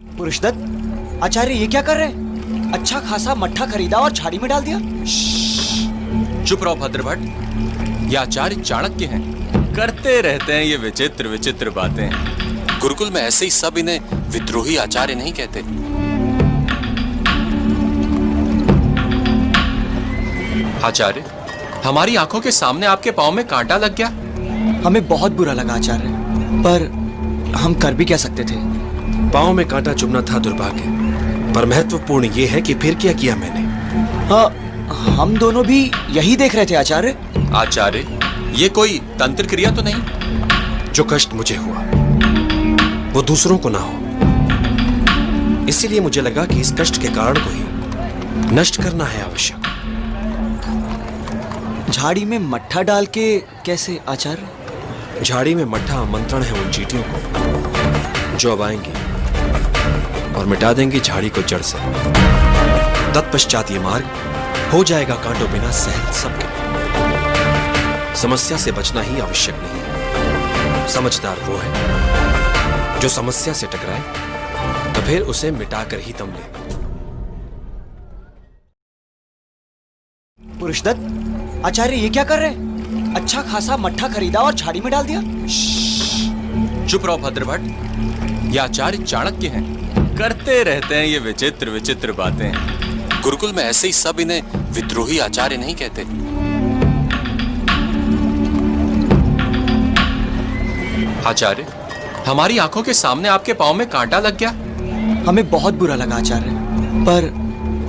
पुरुषदत्त, आचार्य ये क्या कर रहे हैं? अच्छा खासा मट्ठा खरीदा और झाड़ी में डाल दिया। चुप रहो भद्रभट, ये आचार्य चाणक्य हैं, करते रहते हैं ये विचित्र विचित्र बातें। गुरुकुल में ऐसे ही सब इन्हें विद्रोही आचार्य नहीं कहते। आचार्य, हमारी आंखों के सामने आपके पांव में कांटा लग गया। हमें बहुत बुरा लगा आचार्य, पर हम कर भी क्या सकते थे। पांव में कांटा चुभना था दुर्भाग्य, पर महत्वपूर्ण ये है कि फिर क्या किया मैंने। हम दोनों भी यही देख रहे थे आचार्य। आचार्य, ये कोई तंत्र क्रिया तो नहीं? जो कष्ट मुझे हुआ वो दूसरों को ना हो, इसीलिए मुझे लगा कि इस कष्ट के कारण को ही नष्ट करना है आवश्यक। झाड़ी में मट्ठा डाल के कैसे आचार्य? झाड़ी में मट्ठा आमंत्रण है उन चींटियों को जो अब आएंगी और मिटा देंगी झाड़ी को जड़ से। तत्पश्चात ये मार्ग हो जाएगा कांटों बिना सहज सबके लिए। समस्या से बचना ही आवश्यक नहीं है। समझदार वो है जो समस्या से टकराए तो फिर उसे मिटाकर ही दम ले। पुरुषदत्त, आचार्य ये क्या कर रहे हैं? अच्छा खासा मट्ठा खरीदा और झाड़ी में डाल दिया। चुप रहो भद्रभट, ये आचार्य चाणक्य हैं, करते रहते हैं ये विचित्र विचित्र बातें। गुरुकुल में ऐसे ही सब इन्हें विद्रोही आचार्य नहीं कहते। आचार्य, हमारी आंखों के सामने आपके पांव में कांटा लग गया। हमें बहुत बुरा लगा आचार्य, पर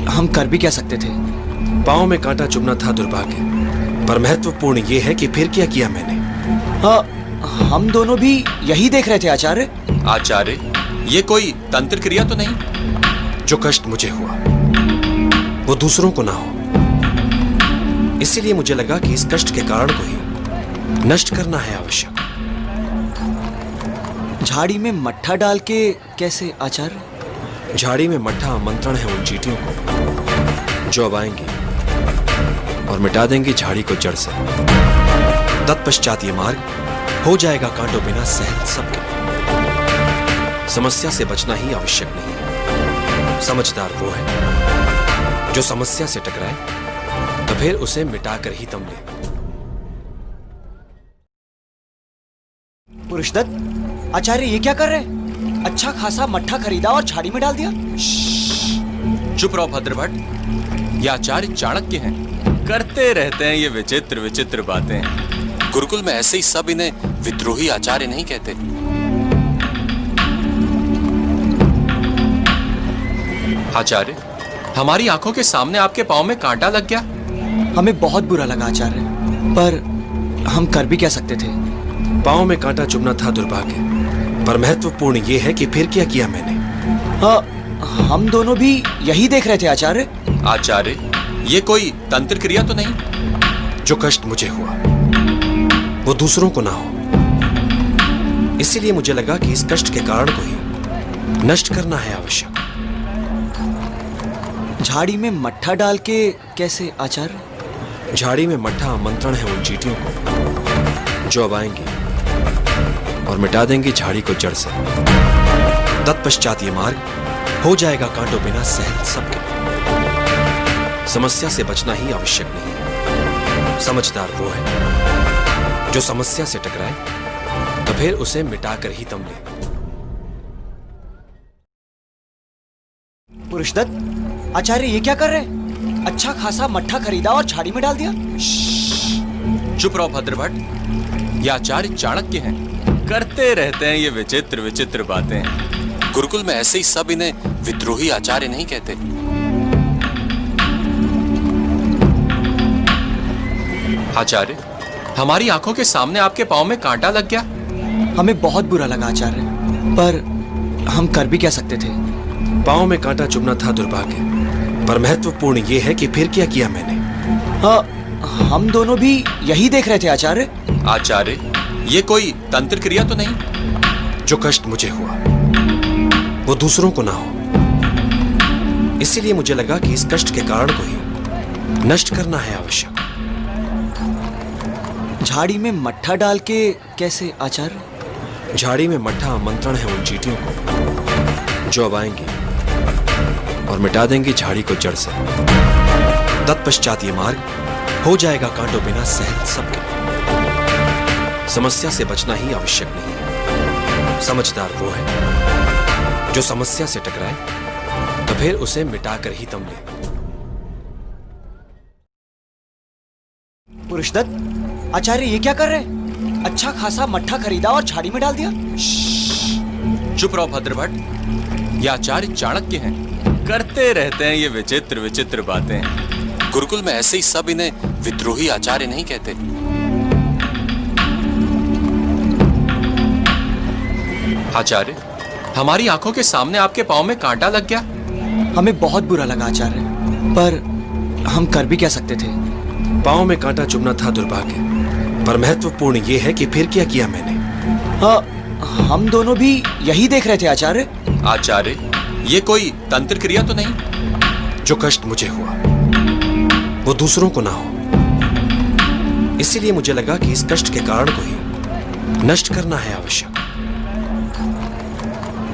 हम कर भी क्या सकते थे। पांव में कांटा चुभना था दुर्भाग्य, पर महत्वपूर्ण ये है कि फिर क्या किया मैंने। हम दोनों भी यही देख रहे थे आचार्य। आचार्य, ये कोई तंत्र क्रिया तो नहीं? जो कष्ट मुझे हुआ वो दूसरों को ना हो, इसीलिए मुझे लगा कि इस कष्ट के कारण को ही नष्ट करना है आवश्यक। झाड़ी में मट्ठा डाल के कैसे आचार्य? झाड़ी में मट्ठा आमंत्रण है उन चींटियों को जो अब आएंगी और मिटा देंगी झाड़ी को जड़ से। तत्पश्चात ये मार्ग हो जाएगा कांटों बिना सहज सबके लिए। समस्या से बचना ही आवश्यक नहीं है। समझदार वो है जो समस्या से टकराए तो फिर उसे मिटाकर ही दम ले। पुरुषदत्त, आचार्य ये क्या कर रहे हैं? अच्छा खासा मट्ठा खरीदा और झाड़ी में डाल दिया। चुप रहो भद्रभट, ये आचार्य चाणक्य हैं, करते रहते हैं ये विचित्र विचित्र बातें। गुरुकुल में ऐसे ही सब इन्हें विद्रोही आचार्य नहीं कहते। आचार्य, हमारी आंखों के सामने आपके पांव में कांटा लग गया। हमें बहुत बुरा लगा आचार्य, पर हम कर भी क्या सकते थे। पांव में कांटा चुभना था दुर्भाग्य, पर महत्वपूर्ण ये है कि फिर क्या किया मैंने। हम दोनों भी यही देख रहे थे आचार्य। आचार्य, ये कोई तंत्र क्रिया तो नहीं? जो कष्ट मुझे हुआ वो दूसरों को ना हो, इसीलिए मुझे लगा कि इस कष्ट के कारण को ही नष्ट करना है आवश्यक। झाड़ी में मट्ठा डाल के कैसे आचार्य? झाड़ी में मट्ठा आमंत्रण है उन चींटियों को जो अब आएंगी और मिटा देंगी झाड़ी को जड़ से। तत्पश्चात ये मार्ग हो जाएगा कांटों बिना सहज सबके लिए। समस्या से बचना ही आवश्यक नहीं है। समझदार वो है जो समस्या से टकराए तो फिर उसे मिटाकर ही दम ले। पुरुषदत्त, आचार्य ये क्या कर रहे हैं? अच्छा खासा मट्ठा खरीदा और झाड़ी में डाल दिया। चुप रहो भद्रभट, ये आचार्य चाणक्य हैं, करते रहते हैं ये विचित्र विचित्र बातें। गुरुकुल में ऐसे ही सब इन्हें विद्रोही आचार्य नहीं कहते। आचार्य, हमारी आंखों के सामने आपके पांव में कांटा लग गया। हमें बहुत बुरा लगा आचार्य, पर हम कर भी क्या सकते थे। पांव में कांटा चुभना था दुर्भाग्य, पर महत्वपूर्ण ये है कि फिर क्या किया मैंने। हम दोनों भी यही देख रहे थे आचार्य। आचार्य, ये कोई तंत्र क्रिया तो नहीं? जो कष्ट मुझे हुआ वो दूसरों को ना हो, इसीलिए मुझे लगा कि इस कष्ट के कारण को ही नष्ट करना है आवश्यक। झाड़ी में मट्ठा डाल के कैसे आचार्य? झाड़ी में मट्ठा आमंत्रण है उन चींटियों को जो अब आएंगी और मिटा देंगी झाड़ी को जड़ से। तत्पश्चात ये मार्ग हो जाएगा कांटों बिना सहल सबके लिए। समस्या से बचना ही आवश्यक नहीं है। समझदार वो है जो समस्या से टकराए तो फिर उसे मिटाकर ही दम ले। पुरुषदत्त, आचार्य ये क्या कर रहे हैं? अच्छा खासा मट्ठा खरीदा और झाड़ी में डाल दिया। चुप रहो भद्रभट्ट, ये आचार्य चाणक्य हैं, करते रहते हैं ये विचित्र विचित्र बातें। गुरुकुल में ऐसे ही सब इन्हें विद्रोही आचार्य नहीं कहते। आचार्य, हमारी आंखों के सामने आपके पांव में कांटा लग गया। हमें बहुत बुरा लगा आचार्य, पर हम कर भी क्या सकते थे। पांव में कांटा चुभना था दुर्भाग्य, पर महत्वपूर्ण यह है कि फिर क्या किया मैंने। हम दोनों भी यही देख रहे थे आचार्य। आचार्य, ये कोई तंत्र क्रिया तो नहीं? जो कष्ट मुझे हुआ वो दूसरों को ना हो, इसीलिए मुझे लगा कि इस कष्ट के कारण को ही नष्ट करना है आवश्यक।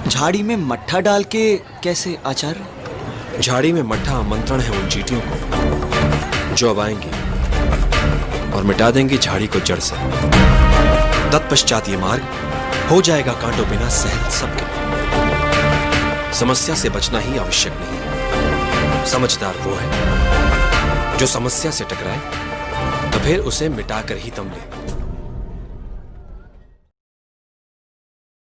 झाड़ी में मट्ठा डाल के कैसे आचार्य? झाड़ी में मट्ठा आमंत्रण है उन चींटियों को जो अब आएंगी और मिटा देंगी झाड़ी को जड़ से। तत्पश्चात ये मार्ग हो जाएगा कांटों बिना सहल सबके लिए। समस्या से बचना ही आवश्यक नहीं है। समझदार वो है जो समस्या से टकराए तो फिर उसे मिटाकर ही दम ले।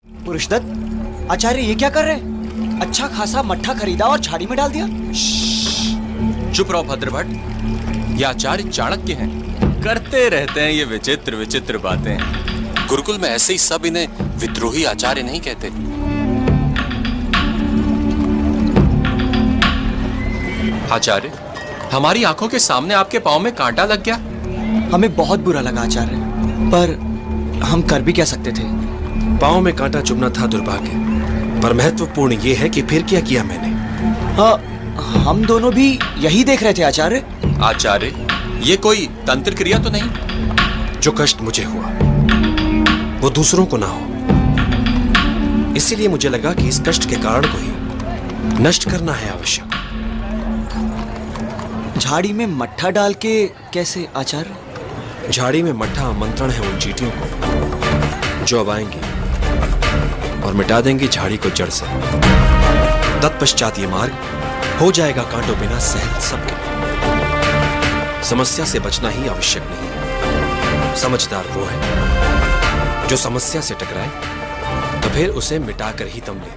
पुरुषदत्त, आचार्य ये क्या कर रहे हैं? अच्छा खासा मट्ठा खरीदा और झाड़ी में डाल दिया। चुप रहो भद्रभट्ट, ये आचार्य चाणक्य हैं, करते रहते हैं ये विचित्र विचित्र बातें। गुरुकुल में ऐसे ही सब इन्हें विद्रोही आचार्य नहीं कहते। आचार्य, हमारी आंखों के सामने आपके पांव में कांटा लग गया। हमें बहुत बुरा लगा आचार्य, पर हम कर भी क्या सकते थे। पांव में कांटा चुभना था दुर्भाग्य, पर महत्वपूर्ण यह है कि फिर क्या किया मैंने। हम दोनों भी यही देख रहे थे आचार्य। आचार्य, ये कोई तंत्र क्रिया तो नहीं? जो कष्ट मुझे हुआ वो दूसरों को ना हो, इसीलिए मुझे लगा कि इस कष्ट के कारण को ही नष्ट करना है आवश्यक। झाड़ी में मट्ठा डाल के कैसे आचार्य? झाड़ी में मट्ठा आमंत्रण है उन चींटियों को जो अब आएंगी और मिटा देंगी झाड़ी को जड़ से। तत्पश्चात ये मार्ग हो जाएगा कांटों बिना सहल सबके लिए। समस्या से बचना ही आवश्यक नहीं है। समझदार वो है जो समस्या से टकराए तो फिर उसे मिटाकर ही दम ले।